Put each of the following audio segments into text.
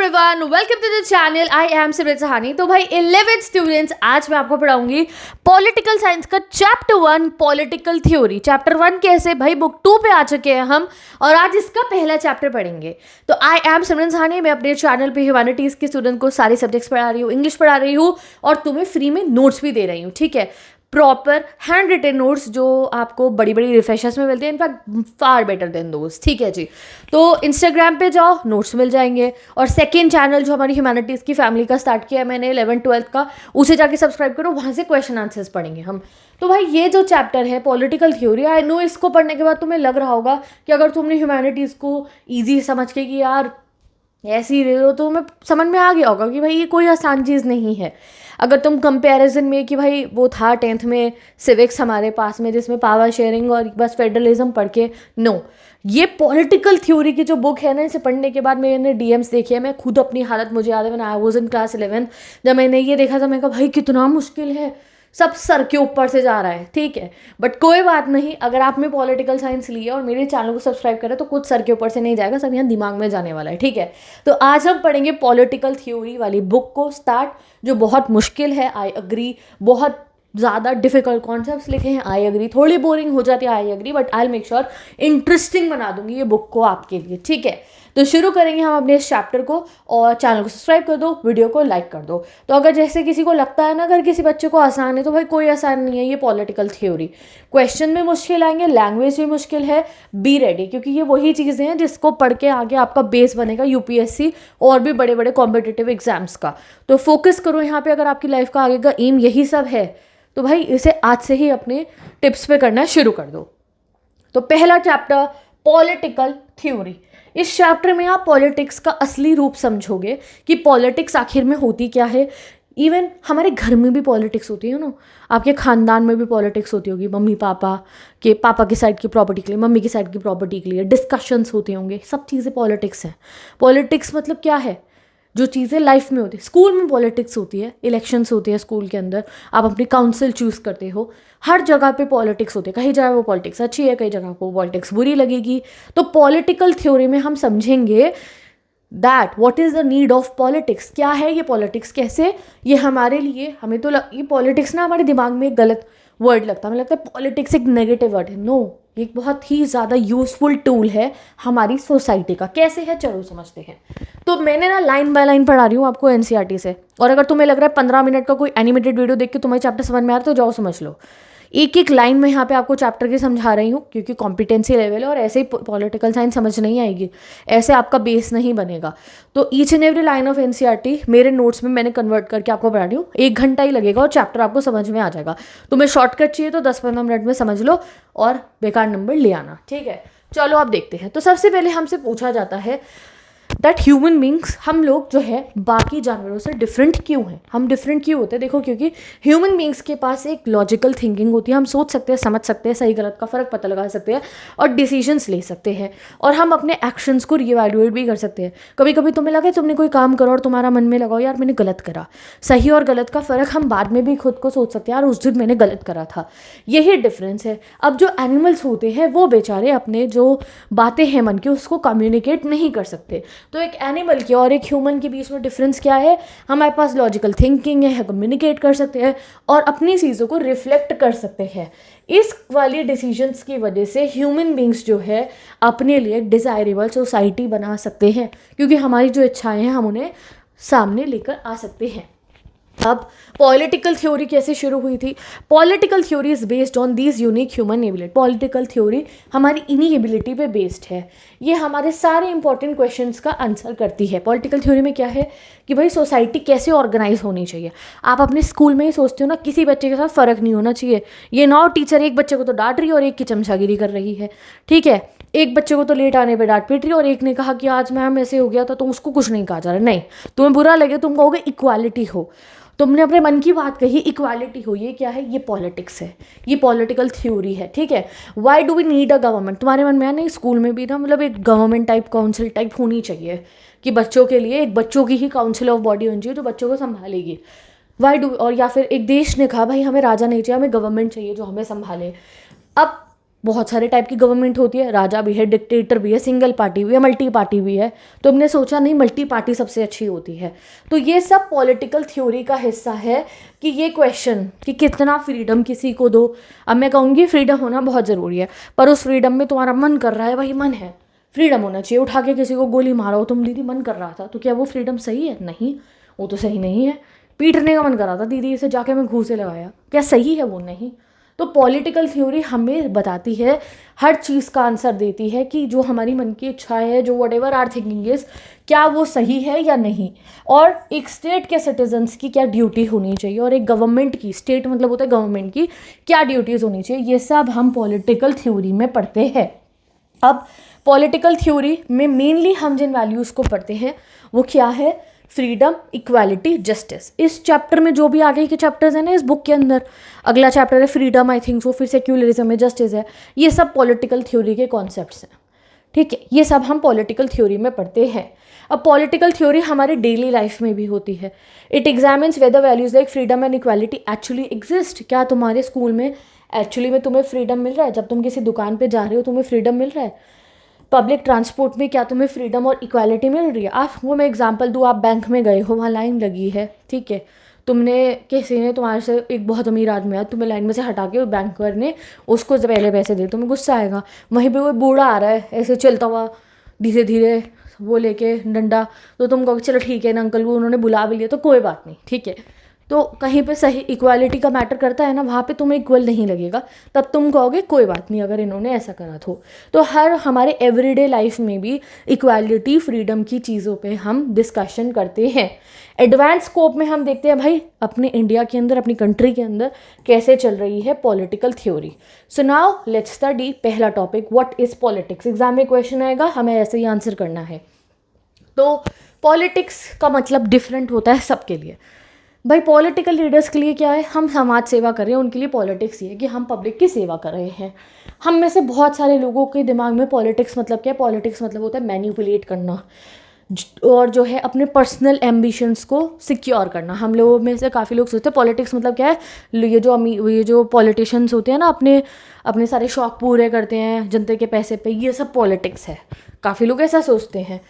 Everyone, welcome to the channel. I am Simran Sahani. तो भाई 11th students, आज मैं आपको पढ़ाऊंगी पॉलिटिकल साइंस का चैप्टर 1 पॉलिटिकल थ्योरी। चैप्टर 1 कैसे भाई बुक 2 पे आ चुके हैं हम, और आज इसका पहला चैप्टर पढ़ेंगे। तो आई एम सिमरन सहानी, मैं अपने चैनल पे ह्यूमैनिटीज़ के स्टूडेंट को सारे सब्जेक्ट्स पढ़ा रही हूँ, इंग्लिश पढ़ा रही हूँ और तुम्हें फ्री में नोट्स भी दे रही हूँ। ठीक है, प्रॉपर हैंड रिटन नोट्स जो आपको बड़ी बड़ी रिफ्रेशर्स में मिलते हैं, इनफैक्ट फार बेटर देन दोस्त। ठीक है जी, तो इंस्टाग्राम पे जाओ, नोट्स मिल जाएंगे। और सेकंड चैनल जो हमारी ह्यूमैनिटीज़ की फैमिली का स्टार्ट किया है मैंने 11th-12th का, उसे जाके सब्सक्राइब करो, वहाँ से क्वेश्चन आंसर्स पढ़ेंगे हम। तो भाई ये जो चैप्टर है पॉलिटिकल थ्योरी, आई नो इसको पढ़ने के बाद तुम्हें लग रहा होगा कि अगर तुमने ह्यूमैनिटीज़ को ईजी समझ के कि यार ऐसे ही रहे हो, तो तुम्हें समझ में आ गया होगा कि भाई ये कोई आसान चीज़ नहीं है। अगर तुम कंपैरिजन में कि भाई वो था 10th में सिविक्स हमारे पास में जिसमें पावर शेयरिंग और बस फेडरलिज्म पढ़ के, नो, ये पॉलिटिकल थ्योरी की जो बुक है ना, इसे पढ़ने के बाद मैंने डीएम्स देखे हैं। मैं खुद अपनी हालत, मुझे याद है मैंने आई वाज इन क्लास 11 जब मैंने ये देखा था, मैं कहा भाई कितना मुश्किल है, सब सर के ऊपर से जा रहा है। ठीक है, बट कोई बात नहीं, अगर आपने पॉलिटिकल साइंस लिया और मेरे चैनल को सब्सक्राइब करा तो कुछ सर के ऊपर से नहीं जाएगा, सब यहाँ दिमाग में जाने वाला है। ठीक है, तो आज हम पढ़ेंगे पॉलिटिकल थ्योरी वाली बुक को स्टार्ट, जो बहुत मुश्किल है, आई अग्री। बहुत ज़्यादा डिफिकल्ट कॉन्सेप्ट्स लिखे हैं, आई अग्री। थोड़ी बोरिंग हो जाती है, I agree, but I make sure interesting बना दूंगी ये बुक को आपके लिए। ठीक है, तो शुरू करेंगे हम अपने इस चैप्टर को, और चैनल को सब्सक्राइब कर दो, वीडियो को लाइक कर दो। तो अगर जैसे किसी को लगता है ना, अगर किसी बच्चे को आसान है, तो भाई कोई आसान नहीं है ये पॉलिटिकल थ्योरी। क्वेश्चन भी मुश्किल आएंगे, लैंग्वेज भी मुश्किल है, बी रेडी, क्योंकि ये वही चीज़ें हैं जिसको पढ़ के आगे आपका बेस बनेगा यूपीएससी और भी बड़े बड़े कॉम्पिटिटिव एग्जाम्स का। तो फोकस करो यहाँ पे, अगर आपकी लाइफ का आगे का एम यही सब है तो भाई इसे आज से ही अपने टिप्स पे करना शुरू कर दो। तो पहला चैप्टर पॉलिटिकल थ्योरी। इस चैप्टर में आप पॉलिटिक्स का असली रूप समझोगे कि पॉलिटिक्स आखिर में होती क्या है। इवन हमारे घर में भी पॉलिटिक्स होती है ना, आपके खानदान में भी पॉलिटिक्स होती होगी, मम्मी पापा के, पापा की साइड की प्रॉपर्टी के लिए, मम्मी की साइड की प्रॉपर्टी के लिए डिस्कशंस होते होंगे, सब चीज़ें पॉलिटिक्स हैं। पॉलिटिक्स मतलब क्या है, जो चीज़ें लाइफ में होती है। स्कूल में पॉलिटिक्स होती है, इलेक्शंस होती है स्कूल के अंदर, आप अपनी काउंसिल चूज़ करते हो, हर जगह पे पॉलिटिक्स होती है। कहीं जगह वो पॉलिटिक्स अच्छी है, कई जगह को पॉलिटिक्स बुरी लगेगी। तो पॉलिटिकल थ्योरी में हम समझेंगे that what is the need of politics, क्या है ये पॉलिटिक्स, कैसे ये हमारे लिए, हमें तो ये पॉलिटिक्स ना हमारे दिमाग में एक गलत वर्ड लगता है, हमें लगता है पॉलिटिक्स एक नेगेटिव वर्ड है। नो, ये एक बहुत ही ज़्यादा यूजफुल टूल है हमारी सोसाइटी का। कैसे है चलो समझते हैं। तो मैंने ना लाइन बाय लाइन पढ़ा रही हूँ आपको एनसीईआरटी से, और अगर तुम्हें लग रहा है 15 मिनट का कोई एनिमेटेड वीडियो देख के तुम्हें चैप्टर समझ में आ रहा है तो जाओ समझ लो। एक एक लाइन में यहाँ पे आपको चैप्टर की समझा रही हूँ, क्योंकि कॉम्पिटेंसी लेवल है और ऐसे ही पॉलिटिकल साइंस समझ नहीं आएगी, ऐसे आपका बेस नहीं बनेगा। तो each and every line of NCERT मेरे नोट्स में मैंने कन्वर्ट करके आपको पढ़ा रही हूँ। 1 घंटा ही लगेगा और चैप्टर आपको समझ में आ जाएगा। तुम्हें शॉर्टकट चाहिए तो 10-15 मिनट में समझ लो और बेकार नंबर ले आना। ठीक है, चलो आप देखते हैं। तो सबसे पहले हमसे पूछा जाता है दैट ह्यूमन बींग्स, हम लोग जो है बाकी जानवरों से डिफरेंट क्यों हैं। हम डिफरेंट क्यों होते हैं, देखो क्योंकि ह्यूमन बींग्स के पास एक लॉजिकल थिंकिंग होती है। हम सोच सकते हैं, समझ सकते हैं, सही गलत का फ़र्क पता लगा सकते हैं और डिसीजंस ले सकते हैं, और हम अपने एक्शंस को रीवैल्यूएट भी कर सकते हैं। कभी कभी तुम्हें लगे तुमने कोई काम करो और तुम्हारा मन में लगाओ यार मैंने गलत करा, सही और गलत का फ़र्क हम बाद में भी खुद को सोच सकते हैं, यार उस दिन मैंने गलत करा था। यही डिफरेंस है। अब जो एनिमल्स होते हैं वो बेचारे अपने जो बातें हैं मन की उसको कम्युनिकेट नहीं कर सकते। तो एक एनिमल के और एक ह्यूमन के बीच में डिफरेंस क्या है, हमारे पास लॉजिकल थिंकिंग है, कम्युनिकेट कर सकते हैं और अपनी चीज़ों को रिफ्लेक्ट कर सकते हैं। इस वाली डिसीजंस की वजह से ह्यूमन बींग्स जो है अपने लिए एक डिज़ायरेबल सोसाइटी बना सकते हैं, क्योंकि हमारी जो इच्छाएं हैं हम उन्हें सामने लेकर आ सकते हैं। अब पॉलिटिकल थ्योरी कैसे शुरू हुई थी। Political theory is based on these unique human ability. Political theory हमारी इन्हीं एबिलिटी पे बेस्ड है। ये हमारे सारे इंपॉर्टेंट क्वेश्चंस का आंसर करती है। पॉलिटिकल थ्योरी में क्या है कि भाई सोसाइटी कैसे ऑर्गेनाइज होनी चाहिए। आप अपने स्कूल में ही सोचते हो ना, किसी बच्चे के साथ फ़र्क नहीं होना चाहिए। ये ना टीचर एक बच्चे को तो डांट रही है और एक की चमचागिरी कर रही है। ठीक है, एक बच्चे को तो लेट आने पे डांट पीट रही है और एक ने कहा कि आज मैम ऐसे हो गया था, तो उसको कुछ नहीं कहा जा रहा। नहीं, तुम्हें बुरा लगे तुम कहोगे इक्वालिटी हो, तुमने अपने मन की बात कही, इक्वालिटी हो। ये क्या है, ये पॉलिटिक्स है, ये पॉलिटिकल थ्योरी है। ठीक है, why do we need a government, तुम्हारे मन में आया नहीं, स्कूल में भी था, मतलब एक गवर्नमेंट टाइप काउंसिल टाइप होनी चाहिए कि बच्चों के लिए एक बच्चों की ही काउंसिल ऑफ बॉडी होनी चाहिए जो बच्चों को संभालेगी। वाई डू, और या फिर एक देश ने कहा भाई हमें राजा नहीं चाहिए, हमें गवर्नमेंट चाहिए जो हमें संभाले। अब बहुत सारे टाइप की गवर्नमेंट होती है, राजा भी है, डिक्टेटर भी है, सिंगल पार्टी भी है, मल्टी पार्टी भी है। तो हमने सोचा नहीं मल्टी पार्टी सबसे अच्छी होती है। तो ये सब पॉलिटिकल थ्योरी का हिस्सा है कि ये क्वेश्चन कि कितना फ्रीडम किसी को दो। अब मैं कहूँगी फ्रीडम होना बहुत ज़रूरी है, पर उस फ्रीडम में तुम्हारा मन कर रहा है, वही मन है, फ्रीडम होना चाहिए। उठा के किसी को गोली मारो, तुम दीदी मन कर रहा था, तो क्या वो फ्रीडम सही है? नहीं, वो तो सही नहीं है। पीटने का मन कर रहा था दीदी से, जाके मैं घूंसे लगाया, क्या सही है? वो नहीं। तो पॉलिटिकल थ्योरी हमें बताती है, हर चीज़ का आंसर देती है कि जो हमारी मन की इच्छा है, जो whatever are thinking is, क्या वो सही है या नहीं। और एक स्टेट के सिटीजन्स की क्या ड्यूटी होनी चाहिए, और एक गवर्नमेंट की, स्टेट मतलब होता है गवर्नमेंट की, क्या ड्यूटीज़ होनी चाहिए, ये सब हम पॉलिटिकल थ्योरी में पढ़ते हैं। अब पॉलिटिकल थ्योरी में मेनली हम जिन वैल्यूज़ को पढ़ते हैं वो क्या है? Freedom, equality, justice. इस चैप्टर में जो भी आगे के चैप्टर्स हैं ना इस बुक के अंदर, अगला चैप्टर है फ्रीडम, आई थिंक सो, फिर सेक्युलरिज्म है, जस्टिस है, ये सब पॉलिटिकल थ्योरी के कॉन्सेप्ट्स हैं। ठीक है, ये सब हम पॉलिटिकल थ्योरी में पढ़ते हैं। अब पॉलिटिकल थ्योरी हमारे डेली लाइफ में भी होती है। It examines whether values like freedom and equality actually exist. क्या तुम्हारे स्कूल में एक्चुअली में तुम्हें फ्रीडम मिल रहा है? जब तुम किसी दुकान पे जा रहे हो तुम्हें फ्रीडम मिल रहा है? पब्लिक ट्रांसपोर्ट में क्या तुम्हें फ्रीडम और इक्वालिटी मिल रही है? आप वो मैं एग्जांपल दूँ, आप बैंक में गए हो, वहाँ लाइन लगी है, ठीक है, तुमने किसी ने तुम्हारे से, एक बहुत अमीर आदमी है, तुम्हें लाइन में से हटा के बैंकर ने उसको पहले पैसे दे, तुम्हें गुस्सा आएगा। वहीं पे कोई बूढ़ा आ रहा है ऐसे चलता हुआ धीरे धीरे, वो लेके डंडा, तो तुम कहोगे चलो ठीक है ना अंकल, वो उन्होंने बुला भी लिया तो कोई बात नहीं, ठीक है। तो कहीं पे सही इक्वालिटी का मैटर करता है ना, वहाँ पे तुम्हें इक्वल नहीं लगेगा, तब तुम कहोगे कोई बात नहीं अगर इन्होंने ऐसा करा तो हर हमारे एवरीडे लाइफ में भी इक्वालिटी, फ्रीडम की चीज़ों पे हम डिस्कशन करते हैं। एडवांस स्कोप में हम देखते हैं भाई अपने इंडिया के अंदर, अपनी कंट्री के अंदर कैसे चल रही है political theory. So now let's study पहला topic, what is politics. Exam में क्वेश्चन आएगा, हमें ऐसे ही आंसर करना है। तो पॉलिटिक्स का मतलब डिफरेंट होता है सबके लिए। भाई पॉलिटिकल लीडर्स के लिए क्या है? हम समाज सेवा कर रहे हैं, उनके लिए पॉलिटिक्स ये है कि हम पब्लिक की सेवा कर रहे हैं। हम में से बहुत सारे लोगों के दिमाग में पॉलिटिक्स मतलब क्या है? पॉलिटिक्स मतलब होता है मैनिपुलेट करना, और जो है अपने पर्सनल एम्बिशंस को सिक्योर करना। हम लोगों में से काफ़ी लोग सोचते हैं पॉलिटिक्स मतलब क्या है? ये जो पॉलिटिशियंस होते हैं ना, अपने अपने सारे शौक पूरे करते हैं जनता के पैसे पे, ये सब पॉलिटिक्स है। काफ़ी लोग ऐसा सोचते हैं,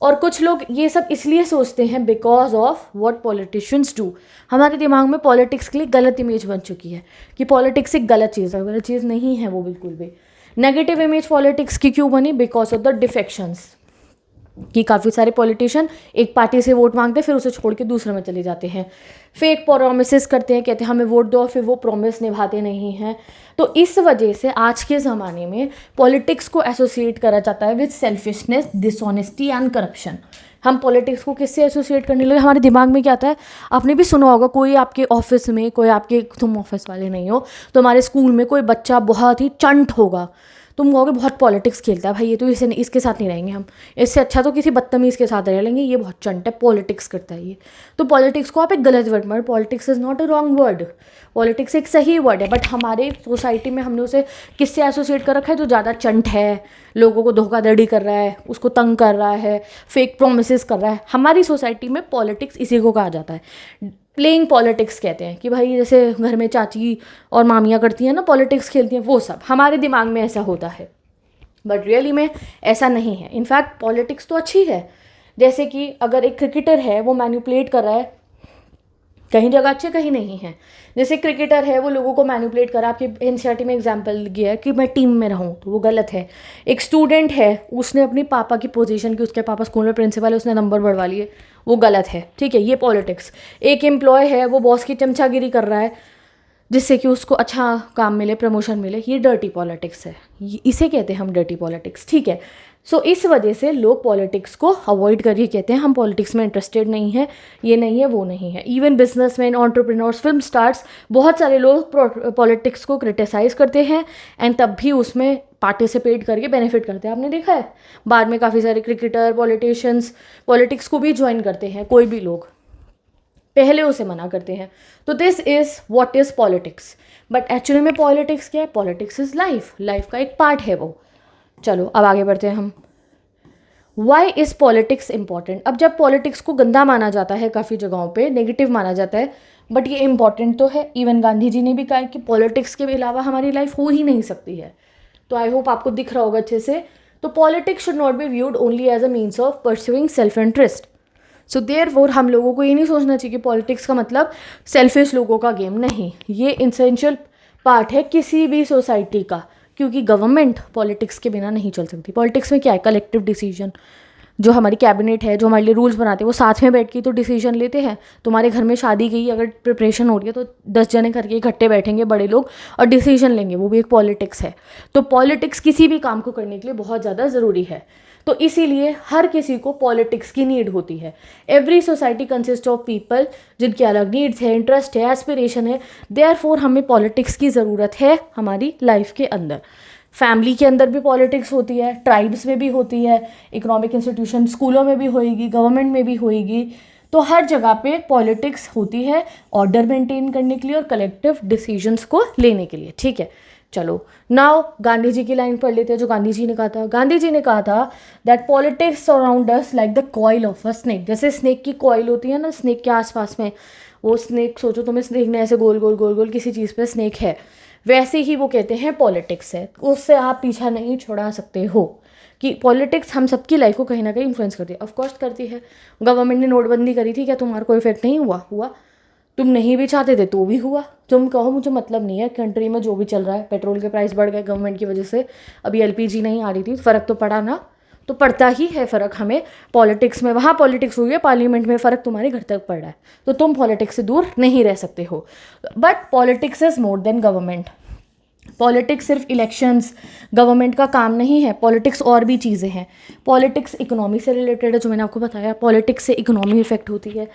और कुछ लोग ये सब इसलिए सोचते हैं because of what politicians do. हमारे दिमाग में पॉलिटिक्स के लिए गलत इमेज बन चुकी है कि पॉलिटिक्स एक गलत चीज़ है। गलत चीज़ नहीं है वो, बिल्कुल भी। नेगेटिव इमेज पॉलिटिक्स की क्यों बनी? बिकॉज ऑफ द डिफेक्शंस, कि काफ़ी सारे पॉलिटिशियन एक पार्टी से वोट मांगते हैं फिर उसे छोड़ के दूसरे में चले जाते हैं, फेक प्रोमिसेस करते हैं, कहते हैं हमें वोट दो, और फिर वो प्रोमिस निभाते नहीं हैं। तो इस वजह से आज के ज़माने में पॉलिटिक्स को एसोसिएट करा जाता है with selfishness, dishonesty and corruption. हम पॉलिटिक्स को किससे एसोसिएट करने लगे? हमारे दिमाग में क्या आता है, आपने भी सुना होगा, कोई आपके ऑफिस में, कोई आपके, तुम ऑफिस वाले नहीं हो, तुम्हारे स्कूल में कोई बच्चा बहुत ही चंट होगा, तुम कहोगे बहुत पॉलिटिक्स खेलता है भाई, ये तो इसे इसके साथ नहीं रहेंगे हम, इससे अच्छा तो किसी बदतमीज़ के साथ रह लेंगे, ये बहुत चंट है, पॉलिटिक्स करता है ये। तो पॉलिटिक्स को आप एक गलत वर्ड में, politics is not a wrong word, politics एक सही वर्ड है, बट हमारे सोसाइटी में हमने उसे किससे एसोसिएट कर रखा है? जो ज़्यादा चंट है, लोगों को धोखाधड़ी कर रहा है, उसको तंग कर रहा है, फेक प्रोमिसेस कर रहा है। हमारी सोसाइटी में पॉलिटिक्स इसी को कहा जाता है। प्लेइंग पॉलिटिक्स कहते हैं कि भाई जैसे घर में चाची और मामियाँ करती हैं ना, पॉलिटिक्स खेलती हैं, वो सब हमारे दिमाग में ऐसा होता है, बट रियली में ऐसा नहीं है। इनफैक्ट पॉलिटिक्स तो अच्छी है। जैसे कि अगर एक क्रिकेटर है वो मैनिपुलेट कर रहा है, कहीं जगह अच्छे कहीं नहीं है। जैसे क्रिकेटर है वो लोगों को मैनिपुलेट कर रहा है, आपकी एनसीईआरटी में एग्जाम्पल दिया है कि मैं टीम में रहूँ, तो वो गलत है। एक स्टूडेंट है, उसने अपनी पापा की पोजीशन की, उसके पापा स्कूल में प्रिंसिपल है, उसने नंबर बढ़वा लिए, वो गलत है, ठीक है, ये पॉलिटिक्स। एक एम्प्लॉय है वो बॉस की चमचागिरी कर रहा है जिससे कि उसको अच्छा काम मिले, प्रमोशन मिले, ये डर्टी पॉलिटिक्स है, इसे कहते हैं हम डर्टी पॉलिटिक्स, ठीक है। सो इस वजह से लोग पॉलिटिक्स को अवॉइड करिए, कहते हैं हम पॉलिटिक्स में इंटरेस्टेड नहीं है, ये नहीं है, वो नहीं है। Even businessman, entrepreneurs, film stars, बहुत सारे लोग पॉलिटिक्स को क्रिटिसाइज़ करते हैं एंड तब भी उसमें पार्टिसिपेट करके बेनिफिट करते हैं। आपने देखा है बाद में काफ़ी सारे क्रिकेटर, पॉलिटिशियंस पॉलिटिक्स को भी ज्वाइन करते हैं, कोई भी लोग पहले उसे मना करते हैं। तो this is what is politics, but actually में पॉलिटिक्स क्या है? पॉलिटिक्स इज़ लाइफ, लाइफ का एक पार्ट है वो। चलो अब आगे बढ़ते हैं हम। Why is politics important? अब जब पॉलिटिक्स को गंदा माना जाता है, काफ़ी जगहों पे नेगेटिव माना जाता है, बट ये इंपॉर्टेंट तो है। इवन गांधी जी ने भी कहा कि पॉलिटिक्स के अलावा हमारी लाइफ हो ही नहीं सकती है। तो आई होप आपको दिख रहा होगा अच्छे से। तो politics should not be viewed only as a means of pursuing self interest. So therefore हम लोगों को ये नहीं सोचना चाहिए कि पॉलिटिक्स का मतलब सेल्फिश लोगों का गेम, नहीं, ये इंसेंशियल पार्ट है किसी भी सोसाइटी का, क्योंकि गवर्नमेंट पॉलिटिक्स के बिना नहीं चल सकती। पॉलिटिक्स में क्या है, कलेक्टिव डिसीजन, जो हमारी कैबिनेट है, जो हमारे लिए रूल्स बनाते हैं, वो साथ में बैठ के तो डिसीजन लेते हैं। तुम्हारे घर में शादी की अगर प्रिपरेशन हो रही है तो 10 जने करके इकट्ठे बैठेंगे बड़े लोग और डिसीजन लेंगे, वो भी एक पॉलिटिक्स है। तो पॉलिटिक्स किसी भी काम को करने के लिए बहुत ज़्यादा ज़रूरी है। तो इसीलिए हर किसी को पॉलिटिक्स की नीड होती है। Every society consist of people जिनकी अलग नीड्स है, इंटरेस्ट है, एस्पिरेशन है। देयरफॉर हमें पॉलिटिक्स की ज़रूरत है हमारी लाइफ के अंदर। फैमिली के अंदर भी पॉलिटिक्स होती है, ट्राइब्स में भी होती है, इकोनॉमिक इंस्टीट्यूशन स्कूलों में भी होएगी, गवर्नमेंट में भी होएगी। तो हर जगह पे पॉलिटिक्स होती है ऑर्डर मेंटेन करने के लिए और कलेक्टिव डिसीजंस को लेने के लिए। ठीक है, चलो नाउ गांधी जी की लाइन पढ़ लेते हैं जो गांधी जी ने कहा था। गांधी जी ने कहा था that politics surround us like the coil of a snake. जैसे स्नेक की कॉइल होती है ना, स्नेक के आसपास में वो स्नेक, सोचो तुम्हें स्नेक ने ऐसे गोल गोल गोल गोल किसी चीज़ पे स्नेक है, वैसे ही वो कहते हैं पॉलिटिक्स है। उससे आप पीछा नहीं छुड़ा सकते हो कि पॉलिटिक्स हम सबकी लाइफ को कहीं ना कहीं इन्फ्लुएंस करती है। ऑफकोर्स करती है। गवर्नमेंट ने नोटबंदी करी थी, क्या तुम्हारा कोई इफेक्ट नहीं हुआ? हुआ। तुम नहीं भी चाहते थे तो भी हुआ। तुम कहो मुझे मतलब नहीं है, कंट्री में जो भी चल रहा है, पेट्रोल के प्राइस बढ़ गए गवर्नमेंट की वजह से, अभी एलपीजी नहीं आ रही थी, फ़र्क तो पड़ा ना। तो पड़ता ही है फ़र्क हमें पॉलिटिक्स में। वहाँ पॉलिटिक्स हुई है, पार्लियामेंट में फ़र्क तुम्हारे घर तक पड़ रहा है, तो तुम पॉलिटिक्स से दूर नहीं रह सकते हो। But politics is more than government. Politics सिर्फ इलेक्शंस गवर्नमेंट का काम नहीं है, पॉलिटिक्स और भी चीज़ें हैं। पॉलिटिक्स इकोनॉमी से रिलेटेड है, जो मैंने आपको बताया। पॉलिटिक्स से इकोनॉमी इफेक्ट होती है,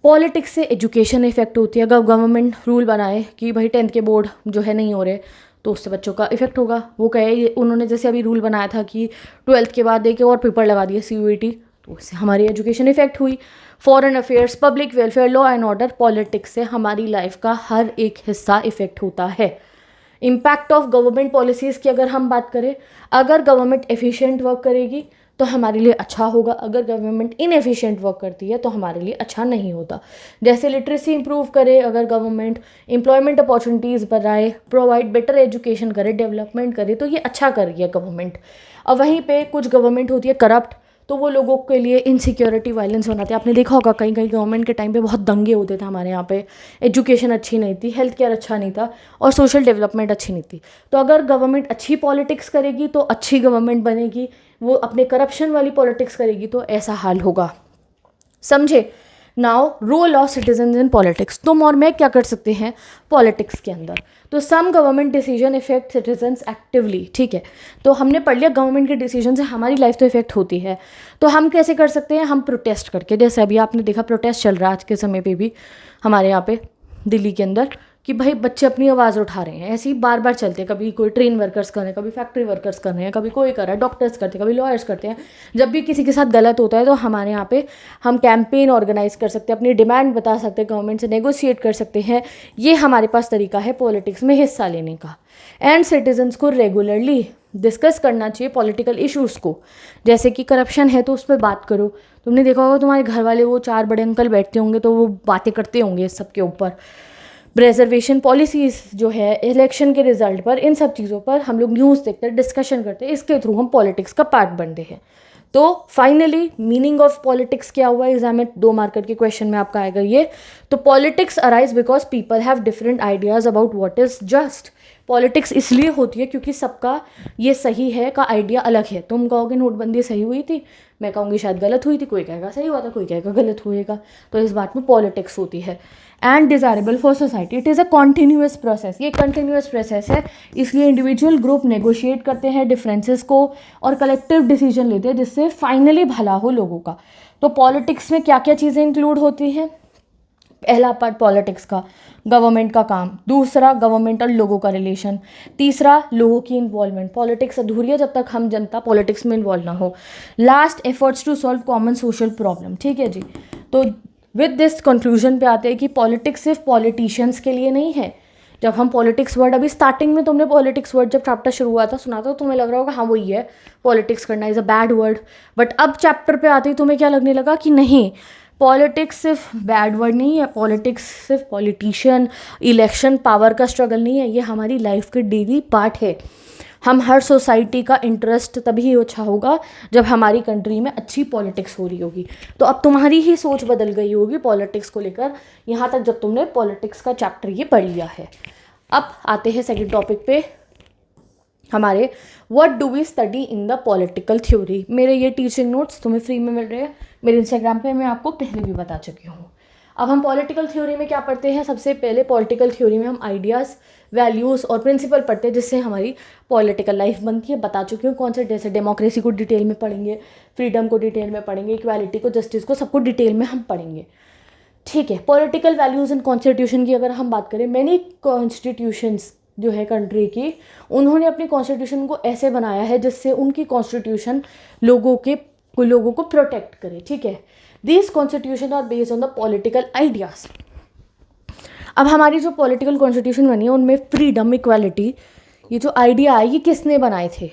पॉलिटिक्स से एजुकेशन इफेक्ट होती है। अगर गवर्नमेंट रूल बनाए कि भाई 10th के बोर्ड जो है नहीं हो रहे, तो उससे बच्चों का इफेक्ट होगा। वो कहे, उन्होंने जैसे अभी रूल बनाया था कि 12th के बाद एक और पेपर लगा दिया CUET, तो उससे हमारी एजुकेशन इफेक्ट हुई। Foreign affairs, public welfare, law and order, politics से हमारी लाइफ का हर एक हिस्सा इफेक्ट होता है। इम्पैक्ट ऑफ गवर्नमेंट पॉलिसीज़ की अगर हम बात करें, अगर गवर्नमेंट एफिशिएंट वर्क करेगी तो हमारे लिए अच्छा होगा, अगर गवर्नमेंट इनएफिशिएंट वर्क करती है तो हमारे लिए अच्छा नहीं होता। जैसे लिटरेसी इंप्रूव करे अगर गवर्नमेंट, एम्प्लॉयमेंट अपॉर्चुनिटीज़ बढ़ाए, प्रोवाइड बेटर एजुकेशन करे, डेवलपमेंट करे, तो ये अच्छा कर रही है गवर्नमेंट। और वहीं पे कुछ गवर्नमेंट होती है करप्ट, तो वो लोगों के लिए इनसिक्योरिटी, वायलेंस बनाते हैं। आपने देखा होगा कहीं कहीं गवर्नमेंट के टाइम पे बहुत दंगे होते थे हमारे यहाँ पे। एजुकेशन अच्छी नहीं थी, हेल्थ केयर अच्छा नहीं था और सोशल डेवलपमेंट अच्छी नहीं थी। तो अगर गवर्नमेंट अच्छी पॉलिटिक्स करेगी तो अच्छी गवर्नमेंट बनेगी, वो अपने करप्शन वाली पॉलिटिक्स करेगी तो ऐसा हाल होगा। समझे? Now role of citizen in politics. तुम और मैं क्या कर सकते हैं पॉलिटिक्स के अंदर? तो some government decision effect citizens actively. ठीक है, तो हमने पढ़ लिया गवर्नमेंट के डिसीजन से हमारी लाइफ तो इफेक्ट होती है। तो हम कैसे कर सकते हैं? हम प्रोटेस्ट करके। जैसे अभी आपने देखा प्रोटेस्ट चल रहा है आज के समय पे भी हमारे यहाँ पे दिल्ली के अंदर, कि भाई बच्चे अपनी आवाज़ उठा रहे हैं। ऐसे ही बार बार चलते हैं, कभी कोई ट्रेन वर्कर्स कर रहे हैं, कभी फैक्ट्री वर्कर्स कर रहे हैं, कभी कोई कर रहा है, डॉक्टर्स करते हैं, कभी लॉयर्स करते हैं। जब भी किसी के साथ गलत होता है तो हमारे यहाँ पे हम कैंपेन ऑर्गेनाइज कर सकते हैं, अपनी डिमांड बता सकते हैं, गवर्नमेंट से नेगोशिएट कर सकते हैं। ये हमारे पास तरीका है पॉलिटिक्स में हिस्सा लेने का। एंड सिटीजन्स को रेगुलरली डिस्कस करना चाहिए पॉलिटिकल इश्यूज़ को। जैसे कि करप्शन है तो उस पर बात करो। तुमने देखा होगा तुम्हारे घर वाले वो 4 बड़े अंकल बैठते होंगे तो वो बातें करते होंगे सबके ऊपर। रिजर्वेशन पॉलिसीज़ जो है, इलेक्शन के रिजल्ट पर, इन सब चीज़ों पर हम लोग न्यूज़ देखते हैं, डिस्कशन करते हैं। इसके थ्रू हम पॉलिटिक्स का पार्ट बनते हैं। तो फाइनली मीनिंग ऑफ पॉलिटिक्स क्या हुआ? एग्जाम में 2 मार्कर के क्वेश्चन में आपका आएगा ये। तो politics arise because people have different ideas about what is just. Politics इसलिए होती है क्योंकि सबका ये सही है का आइडिया अलग है। तुम कहोगे नोटबंदी सही हुई थी, मैं कहूँगी शायद गलत हुई थी, कोई कहेगा सही हुआ था, कोई कहेगा गलत हुएगा। तो इस बात में पॉलिटिक्स होती है। And desirable for society, it is a continuous process. ये कंटिन्यूअस प्रोसेस है, इसलिए इंडिविजुअल ग्रुप नेगोशिएट करते हैं डिफरेंसेस को और कलेक्टिव डिसीजन लेते हैं जिससे फाइनली भला हो लोगों का। तो पॉलिटिक्स में क्या क्या चीज़ें इंक्लूड होती हैं? पहला पार्ट पॉलिटिक्स का, गवर्नमेंट का काम। दूसरा, गवर्नमेंट और लोगों का रिलेशन। तीसरा, लोगों की इन्वॉल्वमेंट। पॉलिटिक्स अधूरी है जब तक हम जनता पॉलिटिक्स में इन्वॉल्व ना हो। Last, efforts to solve common social problem. ठीक है जी। तो विद दिस कंक्लूजन पे आते हैं कि पॉलिटिक्स सिर्फ पॉलिटिशियंस के लिए नहीं है। जब हम पॉलिटिक्स वर्ड, अभी स्टार्टिंग में तुमने पॉलिटिक्स वर्ड जब चैप्टर शुरू हुआ था सुना था तो तुम्हें लग रहा होगा हाँ वही है, पॉलिटिक्स करना is a bad word. But अब चैप्टर पे आते ही तुम्हें क्या लगने लगा कि नहीं, पॉलिटिक्स सिर्फ बैड वर्ड नहीं है, पॉलिटिक्स सिर्फ पॉलिटिशियन, इलेक्शन, पावर का स्ट्रगल नहीं है, ये हमारी लाइफ के डेली पार्ट है। हम हर सोसाइटी का इंटरेस्ट तभी अच्छा होगा जब हमारी कंट्री में अच्छी पॉलिटिक्स हो रही होगी। तो अब तुम्हारी ही सोच बदल गई होगी पॉलिटिक्स को लेकर, यहाँ तक जब तुमने पॉलिटिक्स का चैप्टर ये पढ़ लिया है। अब आते हैं सेकंड टॉपिक पे हमारे, what do we study in the political theory. मेरे ये टीचिंग नोट्स तुम्हें फ्री में मिल रहे हैं मेरे इंस्टाग्राम पे, मैं आपको पहले भी बता चुकी हूँ। अब हम पॉलिटिकल थ्योरी में क्या पढ़ते हैं, सबसे पहले पॉलिटिकल थ्योरी में हम आइडियाज़, वैल्यूज़ और प्रिंसिपल पढ़ते हैं जिससे हमारी पॉलिटिकल लाइफ बनती है। बता चुकी हूँ कौन से, जैसे डेमोक्रेसी को डिटेल में पढ़ेंगे, फ्रीडम को डिटेल में पढ़ेंगे, इक्वालिटी को, जस्टिस को, सबको डिटेल में हम पढ़ेंगे। ठीक है, पॉलिटिकल वैल्यूज़ एंड कॉन्स्टिट्यूशन की अगर हम बात करें, मैनी कॉन्स्टिट्यूशंस जो है कंट्री की, उन्होंने अपनी कॉन्स्टिट्यूशन को ऐसे बनाया है जिससे उनकी कॉन्स्टिट्यूशन लोगों को प्रोटेक्ट करे। ठीक है, this constitution are based on the political ideas. अब हमारी जो पॉलिटिकल कॉन्स्टिट्यूशन बनी है उनमें फ्रीडम, इक्वालिटी, ये जो आइडिया है ये किसने बनाए थे,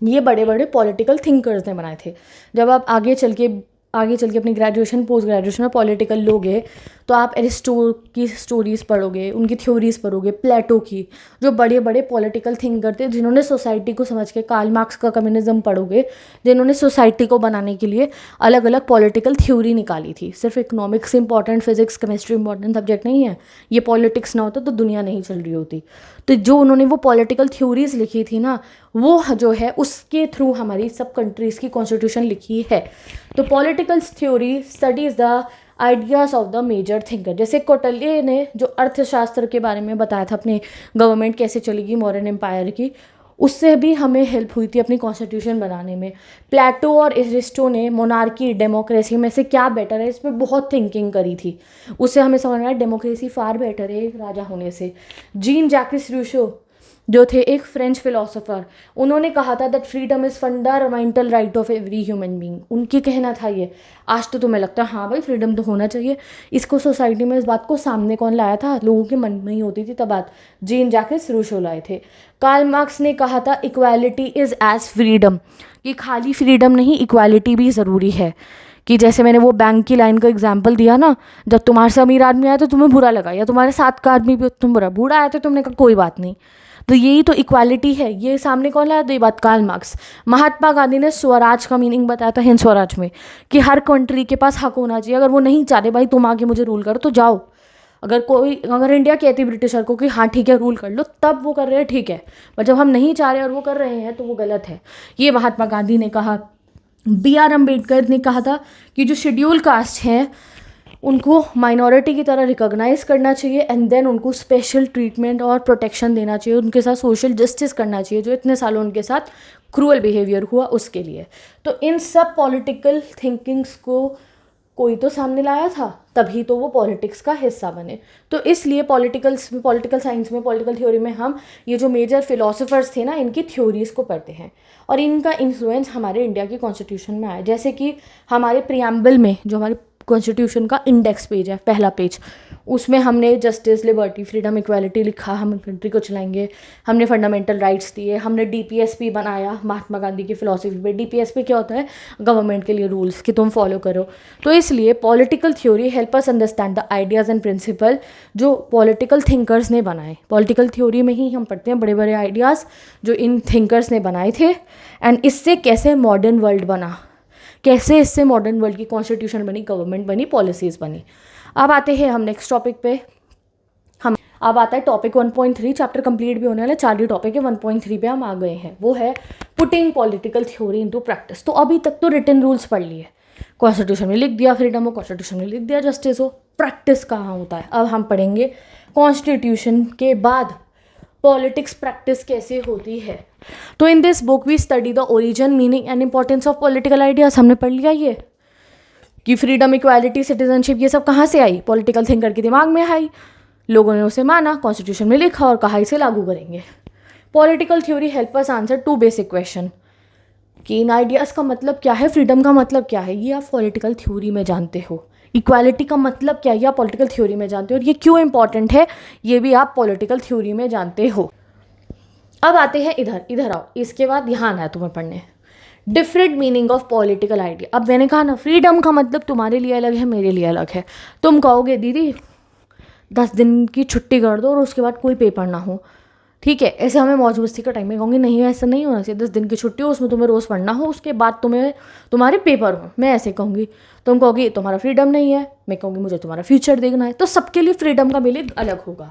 ये बड़े बड़े पॉलिटिकल थिंकर्स ने बनाए थे। जब आप आगे चल के अपनी ग्रेजुएशन, पोस्ट ग्रेजुएशन में पॉलिटिकल लोगे तो आप एरिस्टो की स्टोरीज़ पढ़ोगे, उनकी थ्योरीज़ पढ़ोगे, प्लेटो की, जो बड़े बड़े पॉलिटिकल थिंकर थे जिन्होंने सोसाइटी को समझ के, कार्ल मार्क्स का कम्युनिज्म पढ़ोगे, जिन्होंने सोसाइटी को बनाने के लिए अलग अलग पॉलिटिकल थ्योरी निकाली थी। सिर्फ economics important, physics, chemistry important subject नहीं है। ये पॉलिटिक्स ना होता तो दुनिया नहीं चल रही होती। तो जो उन्होंने वो पॉलिटिकल थ्योरीज़ लिखी थी ना, वो जो है उसके थ्रू हमारी सब कंट्रीज़ की कॉन्स्टिट्यूशन लिखी है। तो political theory studies the ideas of the major thinker. जैसे कौटिल्य ने जो अर्थशास्त्र के बारे में बताया था, अपनी गवर्नमेंट कैसे चलेगी मॉडर्न एम्पायर की, उससे भी हमें हेल्प हुई थी अपनी कॉन्स्टिट्यूशन बनाने में। प्लेटो और एरिस्टो ने मोनार्की, डेमोक्रेसी में से क्या बेटर है इस पर बहुत थिंकिंग करी थी। उससे हमें समझ में आया डेमोक्रेसी फार बेटर है राजा होने से। जीन जैकिस रूसो जो थे एक फ्रेंच फिलोसोफर, उन्होंने कहा था that freedom is fundamental right of every human being. उनकी कहना था ये। आज तो तुम्हें लगता है हाँ भाई फ्रीडम तो होना चाहिए, इसको सोसाइटी में इस बात को सामने कौन लाया था, लोगों के मन में ही होती थी तब बात, जीन जैकिस रूसो लाए थे। कार्ल मार्क्स ने कहा था इक्वालिटी इज़ एज फ्रीडम, कि खाली फ्रीडम नहीं, इक्वालिटी भी ज़रूरी है। कि जैसे मैंने वो बैंक की लाइन का एग्जाम्पल दिया ना, जब तुम्हारे से अमीर आदमी आया तो तुम्हें बुरा लगा, या तुम्हारे साथ का आदमी भी तुम बूढ़ा आया तो तुमने कहा कोई बात नहीं। तो यही तो इक्वालिटी है। ये सामने कौन लाया, तो ये बात कार्ल मार्क्स। महात्मा गांधी ने स्वराज का मीनिंग बताया था हिंद स्वराज में, कि हर कंट्री के पास हक होना चाहिए। अगर वो नहीं चाहते भाई तुम आके मुझे रूल करो तो जाओ। अगर इंडिया कहती ब्रिटिशर को कि हाँ ठीक है रूल कर लो, तब वो कर रहे हैं ठीक है, पर जब हम नहीं चाह रहे और वो कर रहे हैं तो वो गलत है। ये महात्मा गांधी ने कहा। BR अम्बेडकर ने कहा था कि जो शेड्यूल कास्ट हैं उनको माइनॉरिटी की तरह रिकॉग्नाइज करना चाहिए एंड देन उनको स्पेशल ट्रीटमेंट और प्रोटेक्शन देना चाहिए, उनके साथ सोशल जस्टिस करना चाहिए, जो इतने सालों उनके साथ क्रूअल बिहेवियर हुआ उसके लिए। तो इन सब पॉलिटिकल थिंकिंग्स को कोई तो सामने लाया था, तभी तो वो पॉलिटिक्स का हिस्सा बने। तो इसलिए पॉलिटिकल साइंस में, पॉलिटिकल थ्योरी में हम ये जो मेजर फिलोसोफर्स थे ना, इनकी थ्योरीज़ को पढ़ते हैं और इनका इन्फ्लुएंस हमारे इंडिया की कॉन्स्टिट्यूशन में आया। जैसे कि हमारे प्रियम्बल में जो हमारी कॉन्स्टिट्यूशन का इंडेक्स पेज है, पहला पेज, उसमें हमने जस्टिस, लिबर्टी, फ्रीडम, इक्वालिटी लिखा, हम कंट्री को चलाएंगे। हमने फंडामेंटल राइट्स दिए, हमने DPSP बनाया महात्मा गांधी की फिलॉसफी पे। DPSP क्या होता है, गवर्नमेंट के लिए रूल्स कि तुम फॉलो करो। तो इसलिए political theory help us understand the ideas and principle जो पॉलिटिकल थिंकर्स ने बनाए। पॉलिटिकल थ्योरी में ही हम पढ़ते हैं बड़े बड़े आइडियाज़ जो इन थिंकर्स ने बनाए थे, एंड इससे कैसे मॉडर्न वर्ल्ड बना, कैसे इससे मॉडर्न वर्ल्ड की कॉन्स्टिट्यूशन बनी, गवर्नमेंट बनी, पॉलिसीज़ बनी। अब आते हैं हम नेक्स्ट टॉपिक पे। अब आता है टॉपिक 1.3, चैप्टर कंप्लीट भी होने वाला है, 4 ही टॉपिक है, 1.3 पे हम आ गए हैं, वो है putting political theory into practice. तो अभी तक तो रिटन रूल्स पढ़ लिए, कॉन्स्टिट्यूशन में लिख दिया फ्रीडम हो, कॉन्स्टिट्यूशन में लिख दिया जस्टिस हो, प्रैक्टिस कहाँ होता है। अब हम पढ़ेंगे कॉन्स्टिट्यूशन के बाद पॉलिटिक्स प्रैक्टिस कैसे होती है। तो in this book we study the origin, meaning and importance of political ideas. हमने पढ़ लिया ये कि फ्रीडम, इक्वालिटी, सिटीजनशिप ये सब कहाँ से आई, पॉलिटिकल थिंकर के दिमाग में आई, लोगों ने उसे माना, कॉन्स्टिट्यूशन में लिखा और कहा इसे लागू करेंगे। पॉलिटिकल थ्योरी हेल्प अस आंसर 2 बेसिक क्वेश्चन कि इन आइडियाज़ का मतलब क्या है, फ्रीडम का मतलब क्या है, ये आप पॉलिटिकल थ्योरी में जानते हो। इक्वालिटी का मतलब क्या है, ये आप पॉलिटिकल थ्योरी में जानते हो, और ये क्यों इंपॉर्टेंट है ये भी आप पॉलिटिकल थ्योरी में जानते हो। अब आते हैं इधर आओ, इसके बाद यहाँ आना है तुम्हें पढ़ने different meaning of political idea. अब मैंने कहा ना फ्रीडम का मतलब तुम्हारे लिए अलग है, मेरे लिए अलग है। तुम कहोगे दीदी 10 दिन की छुट्टी कर दो और उसके बाद कोई पेपर ना हो, ठीक है, ऐसे हमें मौज मस्ती का टाइम में कहूँगी नहीं ऐसा नहीं होना चाहिए, 10 दिन की छुट्टी हो उसमें तुम्हें रोज़ पढ़ना हो, उसके बाद तुम्हें तुम्हारे पेपर हो, मैं ऐसे कहूँगी। तुम कहोगी तुम्हारा फ्रीडम नहीं है, मैं कहूँगी मुझे तुम्हारा फ्यूचर देखना है। तो सबके लिए फ्रीडम का मीनिंग अलग होगा।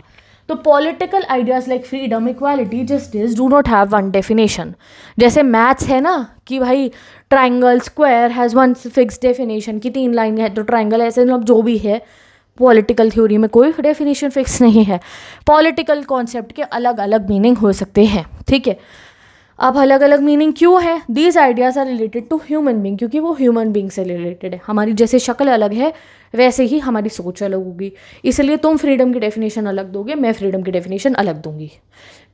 तो political ideas like freedom, equality, justice do not have one definition. जैसे मैथ्स है ना कि भाई triangle square has one fix definition कि 3 लाइन है तो ट्राइंगल, ऐसे मतलब जो भी है पॉलिटिकल थ्योरी में कोई डेफिनेशन फिक्स नहीं है। पॉलिटिकल कॉन्सेप्ट के अलग अलग मीनिंग हो सकते हैं, ठीक है। अब अलग अलग मीनिंग क्यों है? These ideas are related to human being, क्योंकि वो ह्यूमन बींग से रिलेटेड है। हमारी जैसे शक्ल अलग है वैसे ही हमारी सोच अलग होगी, इसलिए तुम फ्रीडम की डेफिनेशन अलग दोगे, मैं फ्रीडम की डेफिनेशन अलग दूंगी,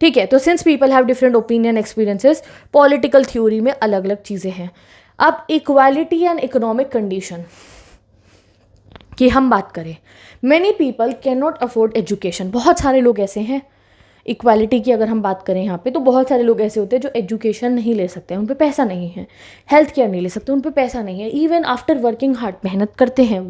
ठीक है। तो since people have different opinion experiences, political theory में अलग अलग चीज़ें हैं। अब इक्वालिटी एंड इकोनॉमिक कंडीशन की हम बात करें, many people can not afford education. बहुत सारे लोग ऐसे हैं, इक्वालिटी की अगर हम बात करें यहाँ पे, तो बहुत सारे लोग ऐसे होते हैं जो एजुकेशन नहीं ले सकते हैं, उन पे पैसा नहीं है। हेल्थ केयर नहीं ले सकते, उन पे पैसा नहीं है। इवन आफ्टर वर्किंग हार्ड, मेहनत करते हैं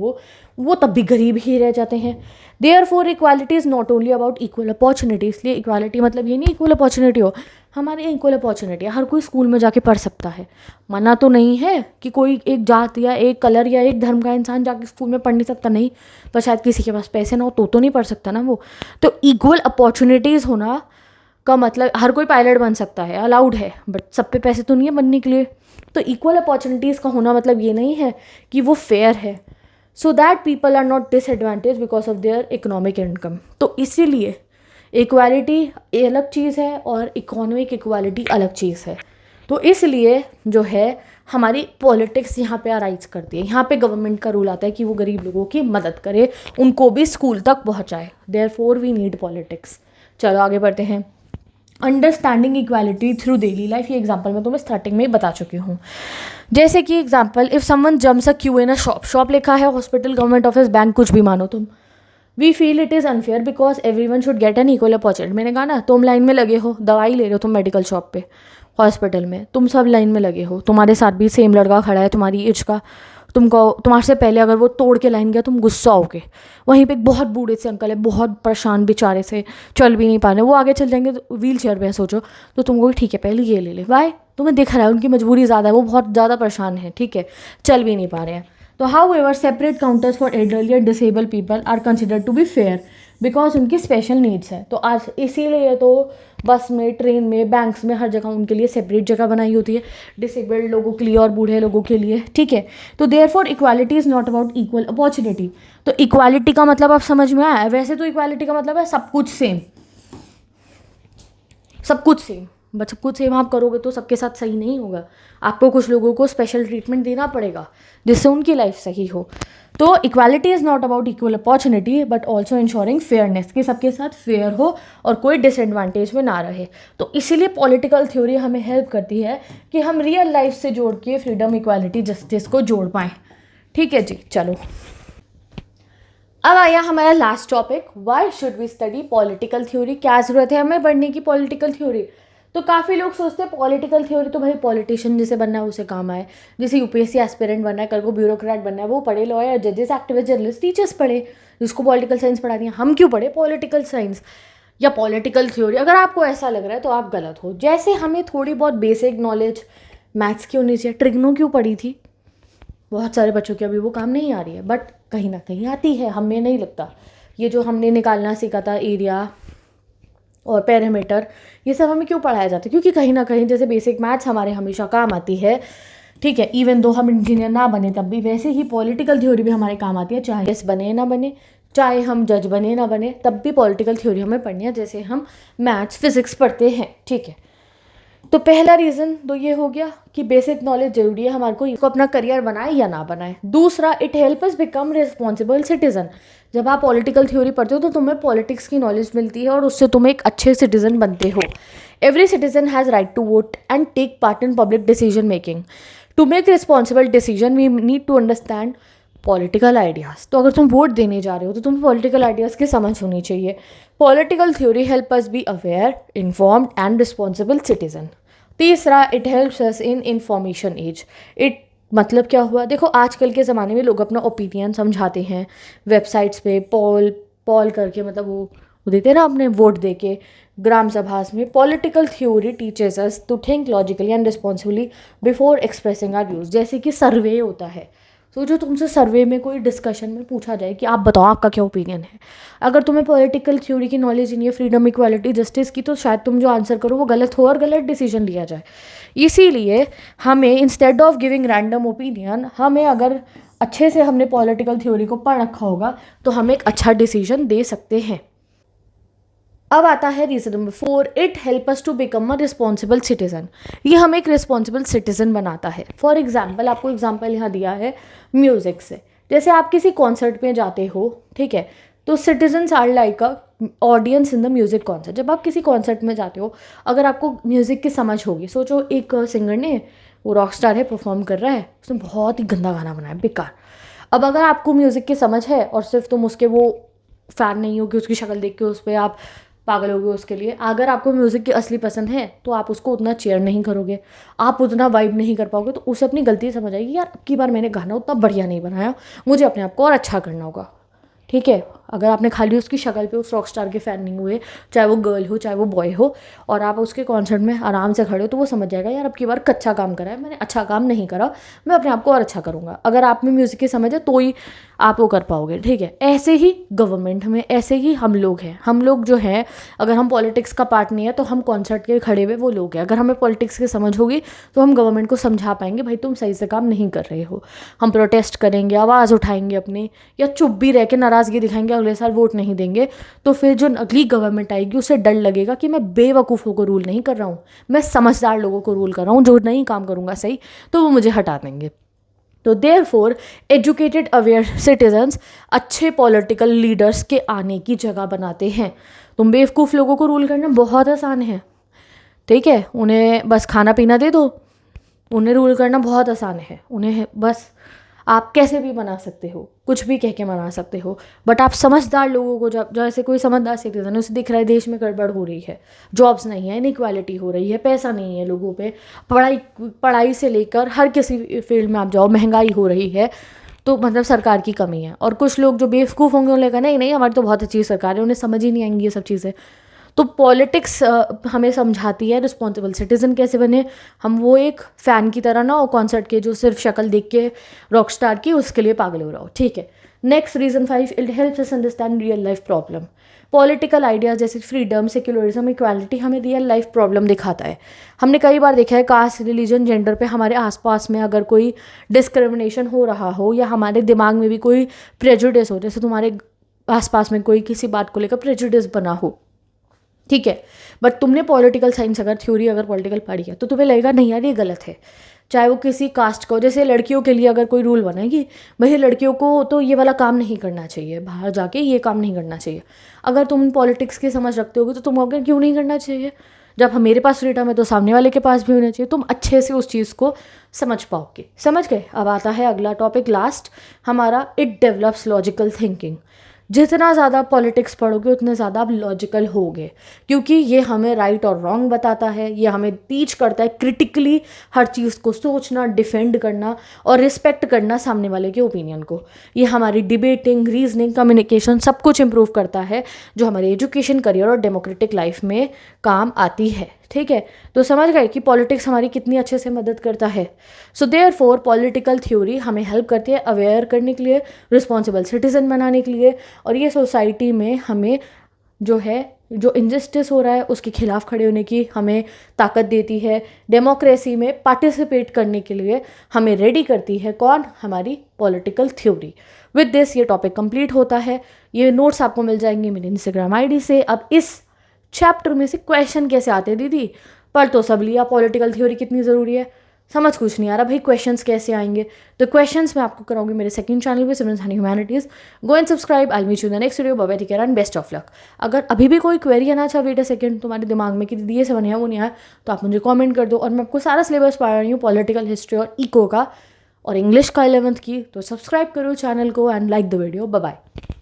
वो तब भी गरीब ही रह जाते हैं। Therefore equality is not only about equal opportunity. इसलिए इक्वालिटी मतलब ये नहीं इक्वल अपॉर्चुनिटी हो, हमारे इक्वल अपॉर्चुनिटी है, हर कोई स्कूल में जाके पढ़ सकता है। मना तो नहीं है कि कोई एक जात या एक कलर या एक धर्म का इंसान जाके स्कूल में पढ़ नहीं सकता, नहीं, पर शायद किसी के पास पैसे ना हो तो नहीं पढ़ सकता ना वो। तो इक्वल अपॉर्चुनिटीज़ होना का मतलब हर कोई पायलट बन सकता है, अलाउड है, बट सब पे पैसे तो नहीं है बनने के लिए। तो इक्वल अपॉर्चुनिटीज़ का होना मतलब ये नहीं है कि वो फेयर है, so that people are not disadvantage because of their economic income. तो इसीलिए इक्वालिटी अलग चीज़ है और इकोनॉमिक इक्वालिटी अलग चीज़ है। तो इसलिए जो है हमारी पॉलिटिक्स यहाँ पे अराइज करती है। यहाँ पे गवर्नमेंट का रूल आता है कि वो गरीब लोगों की मदद करे, उनको भी स्कूल तक पहुँचाए। Therefore we need politics. चलो आगे बढ़ते हैं। Understanding equality through daily life, ये एग्जाम्पल मैं तुम्हें स्टार्टिंग में ही बता चुकी हूँ। जैसे कि example, if someone germs a Q in a shop, shop लिखा है हॉस्पिटल, गवर्नमेंट ऑफिस, बैंक, कुछ भी मानो तुम। We feel it is unfair because everyone should get an equal opportunity. मैंने कहा ना, तुम लाइन में लगे हो, दवाई ले रहे हो तुम मेडिकल शॉप पे, हॉस्पिटल में, तुम सब लाइन में लगे हो, तुम्हारे साथ भी सेम लड़का खड़ा है तुम्हारी एज का, तुमको तुम्हारे से पहले अगर वो तोड़ के लाइन गया तुम गुस्सा होगे। वहीं पे एक बहुत बूढ़े से अंकल है, बहुत परेशान बेचारे से, चल भी नहीं पा रहे, वो आगे चल जाएंगे, तो व्हील चेयर पे सोचो, तो तुमको ठीक है पहले ये ले ले, वाई, तुम्हें दिख रहा है उनकी मजबूरी ज़्यादा है, वो बहुत ज़्यादा परेशान है, ठीक है, चल भी नहीं पा रहे हैं। तो however separate counters for elderly and disable people are considered to be fair because उनकी स्पेशल नीड्स है। तो आज इसीलिए तो बस में, ट्रेन में, बैंक्स में, हर जगह उनके लिए सेपरेट जगह बनाई होती है, डिसेबल्ड लोगों के लिए और बूढ़े लोगों के लिए, ठीक है। तो therefore equality is not about equal opportunity. तो इक्वालिटी का मतलब आप समझ में आया? वैसे तो इक्वालिटी का मतलब है सब कुछ सेम, सब कुछ सेम, बट सब कुछ सेम आप करोगे तो सबके साथ सही नहीं होगा, आपको कुछ लोगों को स्पेशल ट्रीटमेंट देना पड़ेगा जिससे उनकी लाइफ सही हो। तो equality is not about equal opportunity but also ensuring fairness, कि सबके साथ फेयर हो और कोई डिसएडवांटेज में ना रहे। तो इसीलिए पॉलिटिकल थ्योरी हमें हेल्प करती है कि हम रियल लाइफ से जोड़ के फ्रीडम, इक्वालिटी, जस्टिस को जोड़ पाएँ, ठीक है जी। चलो अब आया हमारा last topic, why should we study political theory. क्या ज़रूरत है हमें पढ़ने की पॉलिटिकल थ्योरी? तो काफ़ी लोग सोचते हैं पॉलिटिकल थ्योरी तो भाई पॉलिटिशियन जिसे बनना है उसे काम आए, जैसे यूपीएससी एस्पिरेंट बनना है, कल को ब्यूरोक्रेट बनना है, वो पढ़े, लॉयर, जजेस, एक्टिविस्ट, जर्नलिस्ट, टीचर्स पढ़े, जिसको पॉलिटिकल साइंस पढ़ा दिया। हम क्यों पढ़े पॉलिटिकल साइंस या पॉलिटिकल थ्योरी? अगर आपको ऐसा लग रहा है तो आप गलत हो। जैसे हमें थोड़ी बहुत बेसिक नॉलेज मैथ्स की होनी चाहिए, ट्रिग्नो क्यों पढ़ी थी, बहुत सारे बच्चों की अभी वो काम नहीं आ रही है, बट कहीं ना कहीं आती है, हमें नहीं लगता। ये जो हमने निकालना सीखा था, एरिया और पैरामीटर, ये सब हमें क्यों पढ़ाया जाता है? क्योंकि कहीं ना कहीं जैसे बेसिक मैथ्स हमारे हमेशा काम आती है, ठीक है। इवन दो हम इंजीनियर ना बने तब भी, वैसे ही पॉलिटिकल थ्योरी भी हमारे काम आती है, चाहे एस बने ना बने, चाहे हम जज बने ना बने, तब भी पॉलिटिकल थ्योरी हमें पढ़नी है, जैसे हम मैथ्स, फिजिक्स पढ़ते हैं, ठीक है। तो पहला रीज़न तो ये हो गया कि बेसिक नॉलेज जरूरी है हमारे को, इसको अपना करियर बनाए या ना बनाए। दूसरा, it help us become responsible citizen. जब आप पॉलिटिकल थ्योरी पढ़ते हो तो तुम्हें पॉलिटिक्स की नॉलेज मिलती है और उससे तुम एक अच्छे सिटीजन बनते हो। Every citizen has right to vote and take part in public decision making. To make responsible decision we need to understand political ideas. तो अगर तुम वोट देने जा रहे हो तो तुम्हें पॉलिटिकल आइडियाज़ की समझ होनी चाहिए। Political theory help us be aware, informed and responsible citizen. तीसरा, it helps us in information age. It मतलब क्या हुआ, देखो आजकल के ज़माने में लोग अपना ओपिनियन समझाते हैं वेबसाइट्स पे, पॉल करके, मतलब वो वो देते हैं ना अपने वोट दे के ग्राम सभा में। Political theory teaches us to think logically and responsibly before expressing our views. जैसे कि सर्वे होता है, तो जो तुमसे सर्वे में कोई डिस्कशन में पूछा जाए कि आप बताओ आपका क्या ओपिनियन है, अगर तुम्हें पॉलिटिकल थ्योरी की नॉलेज नहीं है, फ्रीडम, इक्वालिटी, जस्टिस की, तो शायद तुम जो आंसर करो वो गलत हो और गलत डिसीजन लिया जाए। इसीलिए हमें instead of giving random opinion, हमें अगर अच्छे से हमने पॉलिटिकल थ्योरी को पढ़ रखा होगा तो हम एक अच्छा डिसीजन दे सकते हैं। अब आता है reason number 4, it help us to become a responsible citizen. ये हमें एक रिस्पॉन्सिबल सिटीजन बनाता है। फॉर एग्जाम्पल, आपको एग्जाम्पल यहाँ दिया है म्यूज़िक से। जैसे आप किसी कॉन्सर्ट में जाते हो, ठीक है, तो citizens are like a audience in the music concert. जब आप किसी कॉन्सर्ट में जाते हो, अगर आपको म्यूज़िक की समझ होगी, सोचो एक सिंगर ने, वो रॉक स्टार है, परफॉर्म कर रहा है, उसने बहुत ही गंदा गाना बनाया, बेकार। अब अगर आपको म्यूज़िक की समझ है और सिर्फ तुम उसके वो फ़ैन नहीं हो कि उसकी शक्ल देख के उस पर आप पागल हो गए उसके लिए, अगर आपको म्यूज़िक की असली पसंद है तो आप उसको उतना चेयर नहीं करोगे, आप उतना वाइब नहीं कर पाओगे, तो उसे अपनी गलती समझ आएगी, यार अब की बार मैंने गाना उतना बढ़िया नहीं बनाया, मुझे अपने आप को और अच्छा करना होगा। ठीक है, अगर आपने खाली उसकी शक्ल पे उस रॉक स्टार के फ़ैन नहीं हुए, चाहे वो गर्ल हो चाहे वो बॉय हो, और आप उसके कॉन्सर्ट में आराम से खड़े हो, तो वो समझ जाएगा यार अब की बार कच्चा काम करा है, मैंने अच्छा काम नहीं करा, मैं अपने आप को और अच्छा करूँगा। अगर आप में म्यूज़िक की समझ है तो ही आप वो कर पाओगे। ठीक है, ऐसे ही गवर्नमेंट में, ऐसे ही हम लोग हैं। हम लोग जो हैं, अगर हम पॉलिटिक्स का पार्ट नहीं है तो हम कॉन्सर्ट के खड़े हुए वो लोग हैं। अगर हमें पॉलिटिक्स की समझ होगी तो हम गवर्नमेंट को समझा पाएंगे, भाई तुम सही से काम नहीं कर रहे हो। हम प्रोटेस्ट करेंगे, आवाज़ उठाएंगे अपनी, या चुप भी रह के नाराज़गी दिखाएंगे, अगले साल वोट नहीं देंगे, तो फिर जो अगली गवर्नमेंट आएगी उसे डर लगेगा कि मैं बेवकूफ़ों को रूल नहीं कर रहा हूँ, मैं समझदार लोगों को रूल कर रहा हूँ, जो नहीं काम करूँगा सही तो वो मुझे हटा देंगे। तो देयरफॉर एजुकेटेड अवेयर सिटीजन्स अच्छे पॉलिटिकल लीडर्स के आने की जगह बनाते हैं। तुम बेवकूफ़ लोगों को रूल करना बहुत आसान है, ठीक है, उन्हें बस खाना पीना दे दो, उन्हें रूल करना बहुत आसान है। उन्हें बस आप कैसे भी बना सकते हो, कुछ भी कह के बना सकते हो, बट आप समझदार लोगों को, जब जैसे कोई समझदार सिटीजन है, उसे दिख रहा है देश में गड़बड़ हो रही है, जॉब्स नहीं है, इनइक्वालिटी हो रही है, पैसा नहीं है लोगों पे, पढ़ाई से लेकर हर किसी फील्ड में आप जाओ महंगाई हो रही है, तो मतलब सरकार की कमी है। और कुछ लोग जो बेवकूफ़ होंगे उन्हें लगा नहीं नहीं हमारी तो बहुत अच्छी सरकार है, उन्हें समझ ही नहीं आएंगी ये सब चीज़ें। तो पॉलिटिक्स हमें समझाती है रिस्पॉन्सिबल सिटीज़न कैसे बने। हम वो एक फ़ैन की तरह ना हो कॉन्सर्ट के, जो सिर्फ शक्ल देख के रॉक स्टार की उसके लिए पागल हो रहा हो। ठीक है, next reason 5, it helps us understand real life problem. Political ideas जैसे फ्रीडम, सेक्युलरिज्म, इक्वालिटी हमें रियल लाइफ प्रॉब्लम दिखाता है। हमने कई बार देखा है कास्ट, रिलीजन, जेंडर पे हमारे आसपास में अगर कोई डिस्क्रिमिनेशन हो रहा हो, या हमारे दिमाग में भी कोई प्रेजुडिस हो, जैसे तुम्हारे आसपास में कोई किसी बात को लेकर प्रेजुडिस बना हो, ठीक है, बट तुमने पॉलिटिकल साइंस अगर थ्योरी अगर पॉलिटिकल पढ़ी है तो तुम्हें लगेगा नहीं यार ये गलत है। चाहे वो किसी कास्ट का हो, जैसे लड़कियों के लिए अगर कोई रूल बनाएगी, भाई लड़कियों को तो ये वाला काम नहीं करना चाहिए, बाहर जाके ये काम नहीं करना चाहिए, अगर तुम पॉलिटिक्स की समझ रखते होगे तो तुम कहोगे क्यों नहीं करना चाहिए, जब मेरे पास फ्रीडम है तो सामने वाले के पास भी होना चाहिए। तुम अच्छे से उस चीज़ को समझ पाओगे। समझ गए? अब आता है अगला टॉपिक, लास्ट हमारा, इट डेवलप्स लॉजिकल थिंकिंग। जितना ज़्यादा पॉलिटिक्स पढ़ोगे उतने ज़्यादा आप लॉजिकल होगे, क्योंकि ये हमें राइट और रॉन्ग बताता है, ये हमें टीच करता है क्रिटिकली हर चीज़ को सोचना, डिफेंड करना और रिस्पेक्ट करना सामने वाले के ओपिनियन को। ये हमारी डिबेटिंग, रीजनिंग, कम्युनिकेशन सब कुछ इम्प्रूव करता है, जो हमारे एजुकेशन, करियर और डेमोक्रेटिक लाइफ में काम आती है। ठीक है, तो समझ गए कि पॉलिटिक्स हमारी कितनी अच्छे से मदद करता है। सो देयरफॉर पॉलिटिकल थ्योरी हमें हेल्प करती है अवेयर करने के लिए, रिस्पॉन्सिबल सिटीजन बनाने के लिए, और ये सोसाइटी में हमें जो है, जो इनजस्टिस हो रहा है उसके खिलाफ खड़े होने की हमें ताकत देती है। डेमोक्रेसी में पार्टिसिपेट करने के लिए हमें रेडी करती है कौन? हमारी पॉलिटिकल थ्योरी। विद दिस ये टॉपिक कंप्लीट होता है। ये नोट्स आपको मिल जाएंगे मेरे इंस्टाग्राम आईडी से। अब इस चैप्टर में से क्वेश्चन कैसे आते हैं दीदी? पढ़ तो सब लिया, पॉलिटिकल थ्योरी कितनी ज़रूरी है, समझ कुछ नहीं आ रहा भाई क्वेश्चंस कैसे आएंगे? तो क्वेश्चंस मैं आपको कराऊंगी मेरे सेकंड चैनल पे, Simran Sahani Humanities. Go and subscribe. I will meet you in the next video. Bye bye, take care and best of luck. अगर अभी भी कोई क्वेरी है ना, अच्छा वेट अ सेकंड, तुम्हारे दिमाग में कि दीदी ये समझ आया वो नहीं आया, तो आप मुझे कॉमेंट कर दो, और मैं आपको सारा सिलेबस पढ़ा रही हूँ पॉलिटिकल हिस्ट्री और इको का और इंग्लिश का 11th की। तो सब्सक्राइब करो चैनल को and like the video. Bye bye.